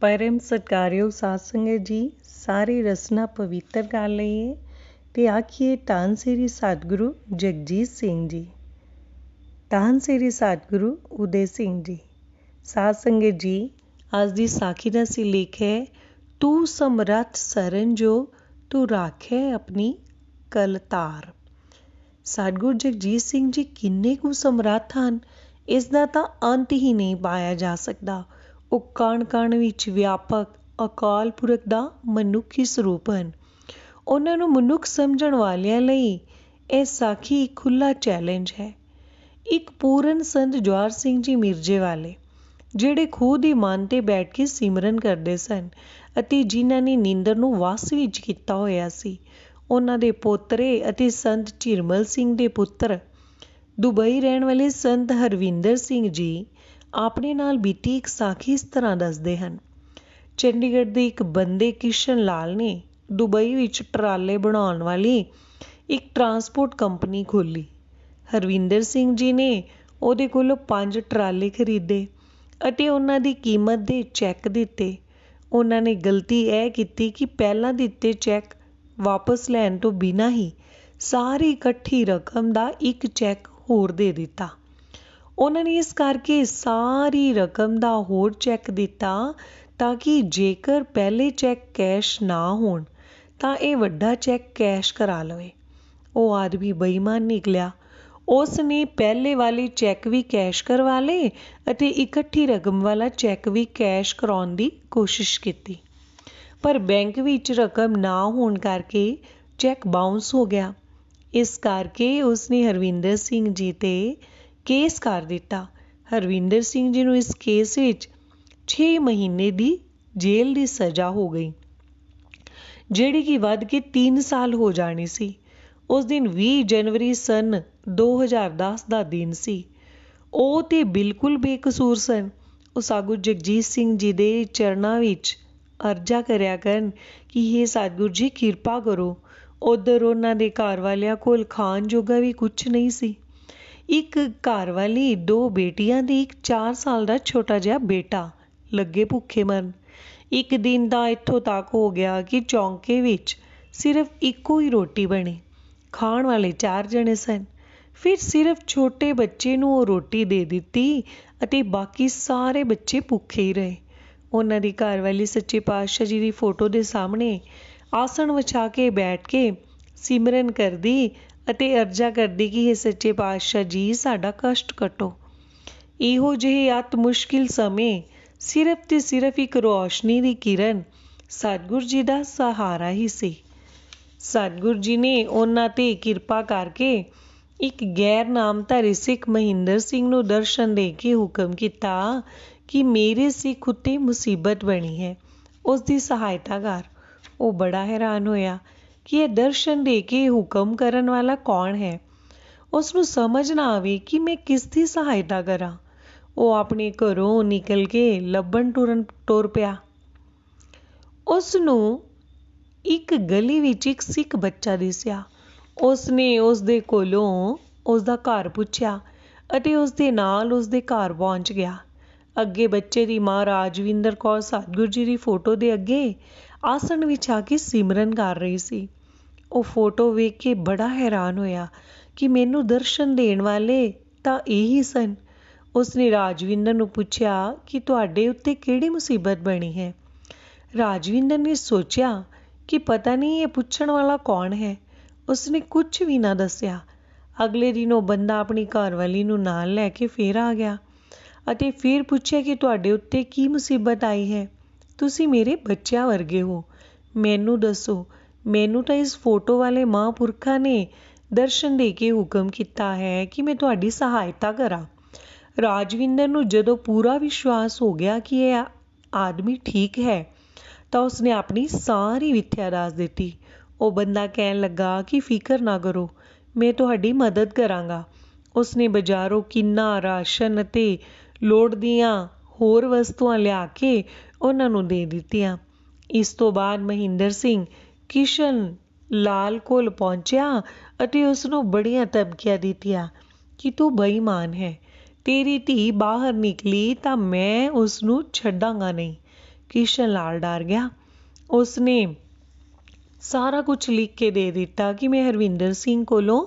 परम सत्कारयोग साध संगत जी, सारी रसना पवित्र कर लईए ते आखिए धन श्री सतगुरु जगजीत सिंह जी, धन श्री सतगुरु उदय सिंह जी। साध संगत जी, अज दी साखी दा सिलेख है, तू समरथ सरन जो तू राखै अपनी कलतार। सतगुरु जगजीत सिंह जी किन्ने कु समर्थ ਹਨ, ਇਸ ਦਾ ਤਾਂ ਅੰਤ ਹੀ ਨਹੀਂ ਪਾਇਆ ਜਾ ਸਕਦਾ। ਉਹ ਕਣ ਕਣ ਵਿੱਚ ਵਿਆਪਕ ਅਕਾਲ ਪੁਰਖ ਦਾ ਮਨੁੱਖੀ ਸਰੂਪ ਹਨ। ਉਹਨਾਂ ਨੂੰ ਮਨੁੱਖ ਸਮਝਣ ਵਾਲਿਆਂ ਲਈ ਇਹ ਸਾਖੀ ਇੱਕ ਖੁੱਲ੍ਹਾ ਚੈਲੰਜ ਹੈ। ਇੱਕ ਪੂਰਨ ਸੰਤ ਜਵਾਹਰ ਸਿੰਘ ਜੀ ਮਿਰਜ਼ੇ ਵਾਲੇ, ਜਿਹੜੇ ਖੂਹ ਦੀ ਮੰਨ 'ਤੇ ਬੈਠ ਕੇ ਸਿਮਰਨ ਕਰਦੇ ਸਨ ਅਤੇ ਜਿਨ੍ਹਾਂ ਨੇ ਨੀਂਦਰ ਨੂੰ ਵੱਸ ਵਿੱਚ ਕੀਤਾ ਹੋਇਆ ਸੀ, ਉਹਨਾਂ ਦੇ ਪੋਤਰੇ ਅਤੇ ਸੰਤ ਝਿਰਮਲ ਸਿੰਘ ਦੇ ਪੁੱਤਰ ਦੁਬਈ ਰਹਿਣ ਵਾਲੇ ਸੰਤ ਹਰਵਿੰਦਰ ਸਿੰਘ ਜੀ ਆਪਣੇ ਨਾਲ ਬੀਤੀ ਇੱਕ ਸਾਖੀ ਇਸ ਤਰ੍ਹਾਂ ਦੱਸਦੇ ਹਨ। ਚੰਡੀਗੜ੍ਹ ਦੇ ਇੱਕ ਬੰਦੇ ਕਿਸ਼ਨ ਲਾਲ ਨੇ ਦੁਬਈ ਵਿੱਚ ਟਰਾਲੇ ਬਣਾਉਣ ਵਾਲੀ ਇੱਕ ਟਰਾਂਸਪੋਰਟ ਕੰਪਨੀ ਖੋਲ੍ਹੀ। ਹਰਵਿੰਦਰ ਸਿੰਘ ਜੀ ਨੇ ਉਹਦੇ ਕੋਲੋਂ 5 ਟਰਾਲੇ ਖਰੀਦੇ ਅਤੇ ਉਹਨਾਂ ਦੀ ਕੀਮਤ ਦੇ ਚੈੱਕ ਦਿੱਤੇ। ਉਹਨਾਂ ਨੇ ਗਲਤੀ ਇਹ ਕੀਤੀ ਕਿ ਪਹਿਲਾਂ ਦਿੱਤੇ ਚੈੱਕ ਵਾਪਸ ਲੈਣ ਤੋਂ ਬਿਨਾਂ ਹੀ ਸਾਰੀ ਇਕੱਠੀ ਰਕਮ ਦਾ ਇੱਕ ਚੈੱਕ ਹੋਰ ਦੇ ਦਿੱਤਾ। ਉਹਨਾਂ ਨੇ ਇਸ ਕਰਕੇ ਸਾਰੀ ਰਕਮ ਦਾ ਹੋਰ ਚੈੱਕ ਦਿੱਤਾ ਤਾਂ ਕਿ ਜੇਕਰ ਪਹਿਲੇ ਚੈੱਕ ਕੈਸ਼ ਨਾ ਹੋਣ ਤਾਂ ਇਹ ਵੱਡਾ ਚੈੱਕ ਕੈਸ਼ ਕਰਾ ਲਵੇ। ਉਹ ਆਦਮੀ ਬੇਈਮਾਨ ਨਿਕਲਿਆ। ਉਸ ਨੇ ਪਹਿਲੇ ਵਾਲੇ ਚੈੱਕ ਵੀ ਕੈਸ਼ ਕਰਵਾ ਲਏ ਅਤੇ ਇਕੱਠੀ ਰਕਮ ਵਾਲਾ ਚੈੱਕ ਵੀ ਕੈਸ਼ ਕਰਾਉਣ ਦੀ ਕੋਸ਼ਿਸ਼ ਕੀਤੀ, ਪਰ ਬੈਂਕ ਵਿੱਚ ਰਕਮ ਨਾ ਹੋਣ ਕਰਕੇ ਚੈੱਕ ਬਾਉਂਸ ਹੋ ਗਿਆ। ਇਸ ਕਰਕੇ ਉਸਨੇ ਹਰਵਿੰਦਰ ਸਿੰਘ ਜੀ 'ਤੇ ਕੇਸ ਕਰ ਦਿੱਤਾ। ਹਰਵਿੰਦਰ ਸਿੰਘ ਜੀ ਨੂੰ ਇਸ ਕੇਸ ਵਿੱਚ 6 ਮਹੀਨੇ ਦੀ ਜੇਲ੍ਹ ਦੀ ਸਜ਼ਾ ਹੋ ਗਈ, ਜਿਹੜੀ ਕਿ ਵੱਧ ਕੇ 3 ਸਾਲ ਹੋ ਜਾਣੀ ਸੀ। ਉਸ ਦਿਨ 20 ਜਨਵਰੀ ਸੰਨ 2010 ਦਾ ਦਿਨ ਸੀ। ਉਹ ਤੇ ਬਿਲਕੁਲ ਬੇਕਸੂਰ ਸਨ। ਉਹ ਸਾਧੂ ਜਗਜੀਤ ਸਿੰਘ ਜੀ ਦੇ ਚਰਨਾਂ ਵਿੱਚ ਅਰਜ਼ਾ ਕਰਿਆ ਕਰਨ ਕਿ ਹੇ ਸਤਿਗੁਰੂ ਜੀ ਕਿਰਪਾ ਕਰੋ। ਉੱਧਰ ਉਹਨਾਂ ਦੇ ਘਰ ਵਾਲਿਆਂ ਕੋਲ ਖਾਣ ਜੋਗਾ ਵੀ ਕੁਛ ਨਹੀਂ ਸੀ। ਇੱਕ ਘਰ ਵਾਲੀ, 2 ਬੇਟੀਆਂ ਦੀ ਇੱਕ 4 ਸਾਲ ਦਾ ਛੋਟਾ ਜਿਹਾ ਬੇਟਾ, ਲੱਗੇ ਭੁੱਖੇ ਮਰਨ। ਇੱਕ ਦਿਨ ਤਾਂ ਇੱਥੋਂ ਤੱਕ ਹੋ ਗਿਆ ਕਿ ਚੌਂਕੇ ਵਿੱਚ ਸਿਰਫ ਇੱਕੋ ਹੀ ਰੋਟੀ ਬਣੀ। ਖਾਣ ਵਾਲੇ 4 ਜਣੇ ਸਨ। ਫਿਰ ਸਿਰਫ ਛੋਟੇ ਬੱਚੇ ਨੂੰ ਉਹ ਰੋਟੀ ਦੇ ਦਿੱਤੀ ਅਤੇ ਬਾਕੀ ਸਾਰੇ ਬੱਚੇ ਭੁੱਖੇ ਹੀ ਰਹੇ। ਉਹਨਾਂ ਦੀ ਘਰ ਵਾਲੀ ਸੱਚੇ ਪਾਤਸ਼ਾਹ ਜੀ ਦੀ ਫੋਟੋ ਦੇ ਸਾਹਮਣੇ ਆਸਣ ਵਿਛਾ ਕੇ ਬੈਠ ਕੇ ਸਿਮਰਨ ਕਰਦੀ ਅਤੇ ਅਰਜ਼ਾ ਕਰਦੀ ਕਿ ਇਹ ਸੱਚੇ ਪਾਤਸ਼ਾਹ ਜੀ ਸਾਡਾ ਕਸ਼ਟ ਕੱਟੋ। ਇਹੋ ਜਿਹੇ ਅਤ ਮੁਸ਼ਕਿਲ ਸਮੇਂ ਸਿਰਫ ਤੇ ਸਿਰਫ ਇੱਕ ਰੋਸ਼ਨੀ ਦੀ ਕਿਰਨ ਸਤਿਗੁਰ ਜੀ ਦਾ ਸਹਾਰਾ ਹੀ ਸੀ। ਸਤਿਗੁਰ ਜੀ ਨੇ ਉਹਨਾਂ 'ਤੇ ਕਿਰਪਾ ਕਰਕੇ ਇੱਕ ਗੈਰ ਨਾਮਧਾਰੀ ਸਿੱਖ ਮਹਿੰਦਰ ਸਿੰਘ ਨੂੰ ਦਰਸ਼ਨ ਦੇ ਕੇ ਹੁਕਮ ਕੀਤਾ ਕਿ ਮੇਰੇ ਸਿੱਖ ਉੱਤੇ ਮੁਸੀਬਤ ਬਣੀ ਹੈ, ਉਸ ਦੀ ਸਹਾਇਤਾ ਕਰ। ਉਹ ਬੜਾ ਹੈਰਾਨ ਹੋਇਆ ਕਿ ਇਹ ਦਰਸ਼ਨ ਦੇ ਕੇ ਹੁਕਮ ਕਰਨ ਵਾਲਾ ਕੌਣ ਹੈ। ਉਸ ਨੂੰ ਸਮਝ ਨਾ ਆਵੇ ਕਿ ਮੈਂ ਕਿਸ ਦੀ ਸਹਾਇਤਾ ਕਰਾਂ। ਉਹ ਆਪਣੇ ਘਰੋਂ ਨਿਕਲ ਕੇ ਲੱਭਣ ਟੁਰ ਪਿਆ। ਉਸ ਨੂੰ ਇੱਕ ਗਲੀ ਵਿੱਚ ਇੱਕ ਸਿੱਖ ਬੱਚਾ ਦਿਸਿਆ। ਉਸ ਨੇ ਉਸ ਦੇ ਕੋਲੋਂ ਉਸ ਦਾ ਘਰ ਪੁੱਛਿਆ ਅਤੇ ਉਸ ਦੇ ਨਾਲ ਉਸ ਦੇ ਘਰ ਪਹੁੰਚ ਗਿਆ। ਅੱਗੇ ਬੱਚੇ ਦੀ ਮਾਂ ਰਾਜਵਿੰਦਰ ਕੌਰ ਸਤਿਗੁਰੂ ਜੀ ਦੀ ਫੋਟੋ ਦੇ ਅੱਗੇ ਆਸਣ ਵਿਛਾ ਕੇ ਸਿਮਰਨ ਕਰ ਰਹੀ ਸੀ। ਉਹ ਫੋਟੋ ਵੇਖ ਕੇ ਬੜਾ ਹੈਰਾਨ ਹੋਇਆ ਕਿ ਮੈਨੂੰ ਦਰਸ਼ਨ ਦੇਣ ਵਾਲੇ ਤਾਂ ਇਹੀ ਸਨ। ਉਸਨੇ ਰਾਜਵਿੰਦਰ ਨੂੰ ਪੁੱਛਿਆ ਕਿ ਤੁਹਾਡੇ ਉੱਤੇ ਕਿਹੜੀ ਮੁਸੀਬਤ ਬਣੀ ਹੈ। ਰਾਜਵਿੰਦਰ ਨੇ ਸੋਚਿਆ ਕਿ ਪਤਾ ਨਹੀਂ ਇਹ ਪੁੱਛਣ ਵਾਲਾ ਕੌਣ ਹੈ। ਉਸਨੇ ਕੁਝ ਵੀ ਨਾ ਦੱਸਿਆ। ਅਗਲੇ ਦਿਨ ਉਹ ਬੰਦਾ ਆਪਣੀ ਘਰਵਾਲੀ ਨੂੰ ਨਾਲ ਲੈ ਕੇ ਫਿਰ ਆ ਗਿਆ ਅਤੇ ਫਿਰ ਪੁੱਛਿਆ ਕਿ ਤੁਹਾਡੇ ਉੱਤੇ ਕੀ ਮੁਸੀਬਤ ਆਈ ਹੈ। ਤੁਸੀਂ ਮੇਰੇ ਬੱਚਿਆਂ ਵਰਗੇ ਹੋ, ਮੈਨੂੰ ਦੱਸੋ। ਮੈਨੂੰ ਤਾਂ ਇਸ ਫੋਟੋ ਵਾਲੇ ਮਹਾਂਪੁਰਖਾਂ ਨੇ ਦਰਸ਼ਨ ਦੇ ਕੇ ਹੁਕਮ ਕੀਤਾ ਹੈ ਕਿ ਮੈਂ ਤੁਹਾਡੀ ਸਹਾਇਤਾ ਕਰਾਂ। ਰਾਜਵਿੰਦਰ ਨੂੰ ਜਦੋਂ ਪੂਰਾ ਵਿਸ਼ਵਾਸ ਹੋ ਗਿਆ ਕਿ ਇਹ ਆਦਮੀ ਠੀਕ ਹੈ ਤਾਂ ਉਸਨੇ ਆਪਣੀ ਸਾਰੀ ਵਿਥਿਆ ਦੱਸ ਦਿੱਤੀ। ਉਹ ਬੰਦਾ ਕਹਿਣ ਲੱਗਾ ਕਿ ਫਿਕਰ ਨਾ ਕਰੋ, ਮੈਂ ਤੁਹਾਡੀ ਮਦਦ ਕਰਾਂਗਾ। ਉਸਨੇ ਬਾਜ਼ਾਰੋਂ ਕਿੰਨਾ ਰਾਸ਼ਨ ਅਤੇ ਲੋੜ ਦੀਆਂ ਹੋਰ ਵਸਤੂਆਂ ਲਿਆ ਕੇ ਉਹਨਾਂ ਨੂੰ ਦੇ ਦਿੱਤੀਆਂ। ਇਸ ਤੋਂ ਬਾਅਦ ਮਹਿੰਦਰ ਸਿੰਘ ਕਿਸ਼ਨ ਲਾਲ ਕੋਲ ਪਹੁੰਚਿਆ ਅਤੇ ਉਸ ਨੂੰ ਬੜੀਆਂ ਧਮਕੀਆਂ ਦਿੱਤੀਆਂ ਕਿ ਤੂੰ ਬੇਈਮਾਨ ਹੈ, ਤੇਰੀ ਧੀ ਬਾਹਰ ਨਿਕਲੀ ਤਾਂ ਮੈਂ ਉਸ ਨੂੰ ਛੱਡਾਂਗਾ ਨਹੀਂ। किशन लाल डर गया। उसने सारा कुछ लिख के दे दिता कि मैं हरविंदर सिंह कोलों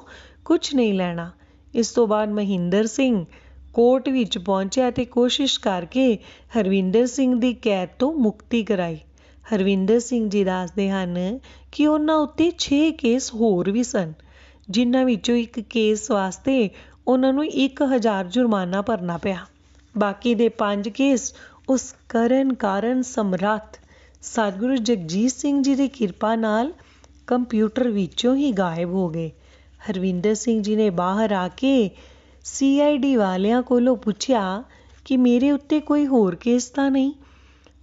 कुछ नहीं लेना। इस तो बाद महिंदर सिंह कोर्ट विच पहुंचा ते कोशिश करके हरविंदर सिंह दी कैद तो मुक्ति कराई। हरविंदर सिंह जी दसदे हन कि उन्हां उत्ते 6 केस होर भी सन, जिन्हां विचों एक केस वास्ते उन्हां नूं 1000 जुर्माना भरना पिया। बाकी दे 5 केस उस करन कारण समर्थ सतगुरु जगजीत सिंह जी की किरपा नाल कंप्यूटर विचों ही गायब हो गए। हरविंदर सिंह जी ने बाहर आके CID वालियां कोलों पुछया कि मेरे उत्ते कोई होर केस तां नहीं।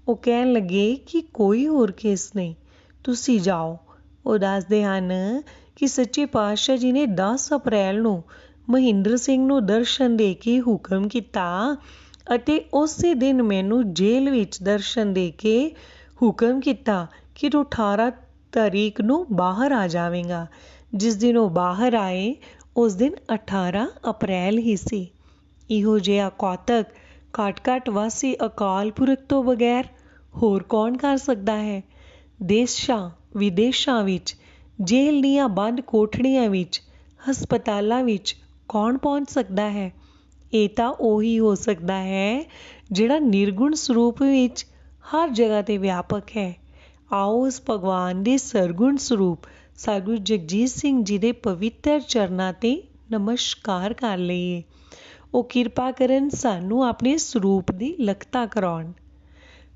वो कहन लगे कि कोई होर केस नहीं, तुसी जाओ। वो दसदे हन कि सच्चे पातशाह जी ने 10 अप्रैल नूं महिंद्र सिंह नूं दर्शन दे के हुक्म किता ਅਤੇ ਉਸੇ दिन मैनू जेल विच दर्शन दे के हुक्म किता कि तू 18 तारीख नूं बाहर आ जावेगा। जिस दिन वो बाहर आए उस दिन 18 अप्रैल ही सी। इहो जिहा कौतक घट वासी अकाल पुरख तो बगैर होर कौन कर सकता है। देशां विदेशां विच जेल दीआं बंद कोठड़ियां विच हस्पतालां विच कौन पहुंच सकता है। ਇਹ ਤਾਂ ਉਹੀ ਹੋ ਸਕਦਾ ਹੈ ਜਿਹੜਾ ਨਿਰਗੁਣ ਸਰੂਪ ਵਿੱਚ ਹਰ ਜਗ੍ਹਾ 'ਤੇ ਵਿਆਪਕ ਹੈ। ਆਓ ਉਸ ਭਗਵਾਨ ਦੇ ਸਰਗੁਣ ਸਰੂਪ ਸਤਿਗੁਰੂ ਜਗਜੀਤ ਸਿੰਘ ਜੀ ਦੇ ਪਵਿੱਤਰ ਚਰਨਾਂ 'ਤੇ ਨਮਸਕਾਰ ਕਰ ਲਈਏ। ਉਹ ਕਿਰਪਾ ਕਰਨ ਸਾਨੂੰ ਆਪਣੇ ਸਰੂਪ ਦੀ ਲਖਤਾ ਕਰਾਉਣ।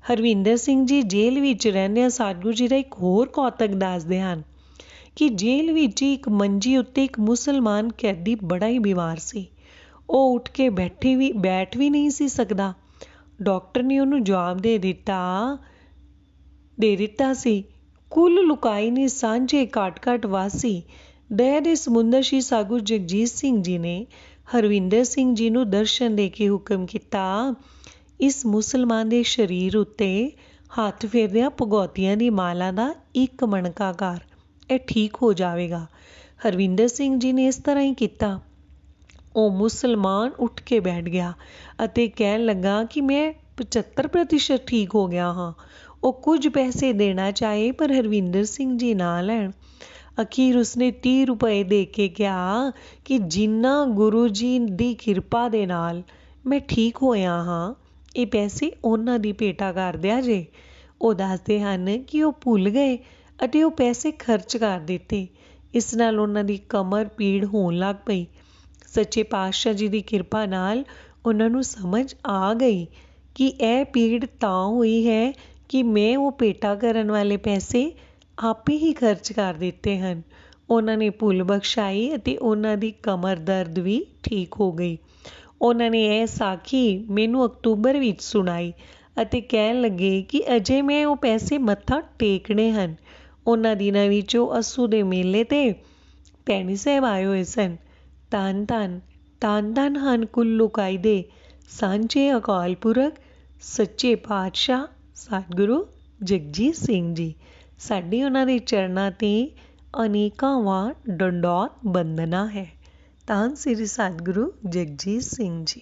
ਹਰਵਿੰਦਰ ਸਿੰਘ ਜੀ ਜੇਲ੍ਹ ਵਿੱਚ ਰਹਿੰਦਿਆਂ ਸਤਿਗੁਰੂ ਜੀ ਦਾ ਇੱਕ ਹੋਰ ਕੌਤਕ ਦੱਸਦੇ ਹਨ ਕਿ ਜੇਲ੍ਹ ਵਿੱਚ ਇੱਕ ਮੰਜੀ ਉੱਤੇ ਇੱਕ ਮੁਸਲਮਾਨ ਕੈਦੀ ਬੜਾ ਹੀ ਬਿਮਾਰ ਸੀ। ਉਹ ਉੱਠ ਕੇ ਬੈਠ ਵੀ ਨਹੀਂ ਸੀ ਸਕਦਾ। ਡਾਕਟਰ ਨੇ ਉਹਨੂੰ ਜਵਾਬ ਦੇ ਦਿੱਤਾ ਸੀ। ਕੁੱਲ ਲੁਕਾਈ ਨੇ ਸਾਂਝੇ ਘਾਟ ਵਾਸੀ ਦਇਆ ਦੇ ਸਮੁੰਦਰ ਸ਼੍ਰੀ ਸਤਿਗੁਰੂ ਜਗਜੀਤ ਸਿੰਘ ਜੀ ਨੇ ਹਰਵਿੰਦਰ ਸਿੰਘ ਜੀ ਨੂੰ ਦਰਸ਼ਨ ਦੇ ਕੇ ਹੁਕਮ ਕੀਤਾ, ਇਸ ਮੁਸਲਮਾਨ ਦੇ ਸਰੀਰ ਉੱਤੇ ਹੱਥ ਫੇਰਦਿਆਂ ਭਗੌਤੀਆਂ ਦੀ ਮਾਲਾ ਦਾ ਇੱਕ ਮਣਕਾ ਕਰ, ਇਹ ਠੀਕ ਹੋ ਜਾਵੇਗਾ। ਹਰਵਿੰਦਰ ਸਿੰਘ ਜੀ ਨੇ ਇਸ ਤਰ੍ਹਾਂ ਹੀ ਕੀਤਾ। ਉਹ ਮੁਸਲਮਾਨ ਉੱਠ ਕੇ ਬੈਠ ਗਿਆ ਅਤੇ ਕਹਿਣ ਲੱਗਾ ਕਿ ਮੈਂ 75% ਠੀਕ ਹੋ ਗਿਆ ਹਾਂ। ਉਹ ਕੁਝ ਪੈਸੇ ਦੇਣਾ ਚਾਹੇ ਪਰ ਹਰਵਿੰਦਰ ਸਿੰਘ ਜੀ ਨਾ ਲੈਣ। ਅਖੀਰ ਉਸਨੇ 30 ਰੁਪਏ ਦੇ ਕੇ ਕਿਹਾ ਕਿ ਜਿੰਨਾ ਗੁਰੂ ਜੀ ਦੀ ਕਿਰਪਾ ਦੇ ਨਾਲ ਮੈਂ ਠੀਕ ਹੋਇਆ ਹਾਂ, ਇਹ ਪੈਸੇ ਉਹਨਾਂ ਦੀ ਭੇਟਾ ਕਰ ਦਿਆ ਜੇ। ਉਹ ਦੱਸਦੇ ਹਨ ਕਿ ਉਹ ਭੁੱਲ ਗਏ ਅਤੇ ਉਹ ਪੈਸੇ ਖਰਚ ਕਰ ਦਿੱਤੇ। ਇਸ ਨਾਲ ਉਹਨਾਂ ਦੀ ਕਮਰ ਪੀੜ ਹੋਣ ਲੱਗ ਪਈ। ਸੱਚੇ ਪਾਤਸ਼ਾਹ ਜੀ ਦੀ ਕਿਰਪਾ ਨਾਲ ਉਹਨਾਂ ਨੂੰ ਸਮਝ ਆ ਗਈ ਕਿ ਇਹ ਪੀੜ ਤਾਂ ਹੋਈ ਹੈ ਕਿ ਮੈਂ ਉਹ ਭੇਟਾ ਕਰਨ ਵਾਲੇ ਪੈਸੇ ਆਪੇ ਹੀ ਖਰਚ ਕਰ ਦਿੱਤੇ ਹਨ। ਉਹਨਾਂ ਨੇ ਭੁੱਲ ਬਖਸ਼ਾਈ ਅਤੇ ਉਹਨਾਂ ਦੀ ਕਮਰ ਦਰਦ ਵੀ ਠੀਕ ਹੋ ਗਈ। ਉਹਨਾਂ ਨੇ ਇਹ ਸਾਖੀ ਮੈਨੂੰ ਅਕਤੂਬਰ ਵਿੱਚ ਸੁਣਾਈ ਅਤੇ ਕਹਿਣ ਲੱਗੇ ਕਿ ਅਜੇ ਮੈਂ ਉਹ ਪੈਸੇ ਮੱਥਾ ਟੇਕਣੇ ਹਨ। ਉਹਨਾਂ ਦਿਨਾਂ ਵਿੱਚ ਉਹ ਅੱਸੂ ਦੇ ਮੇਲੇ 'ਤੇ ਭੈਣੀ ਸਾਹਿਬ ਆਏ ਹੋਏ ਸਨ। ਧੰਨ ਧੰਨ ਹਨ ਕੁੱਲ ਲੁਕਾਈ ਦੇ ਸਾਂਝੇ ਅਕਾਲ ਪੁਰਖ ਸੱਚੇ ਪਾਤਸ਼ਾਹ ਸਤਿਗੁਰੂ ਜਗਜੀਤ ਸਿੰਘ ਜੀ। ਸਾਡੀ ਉਹਨਾਂ ਦੇ ਚਰਨਾਂ 'ਤੇ ਅਨੇਕਾਂ ਵਾਰ ਡੰਡੌਤ ਬੰਦਨਾ ਹੈ। ਧੰਨ ਸ੍ਰੀ ਸਤਿਗੁਰੂ ਜਗਜੀਤ ਸਿੰਘ ਜੀ।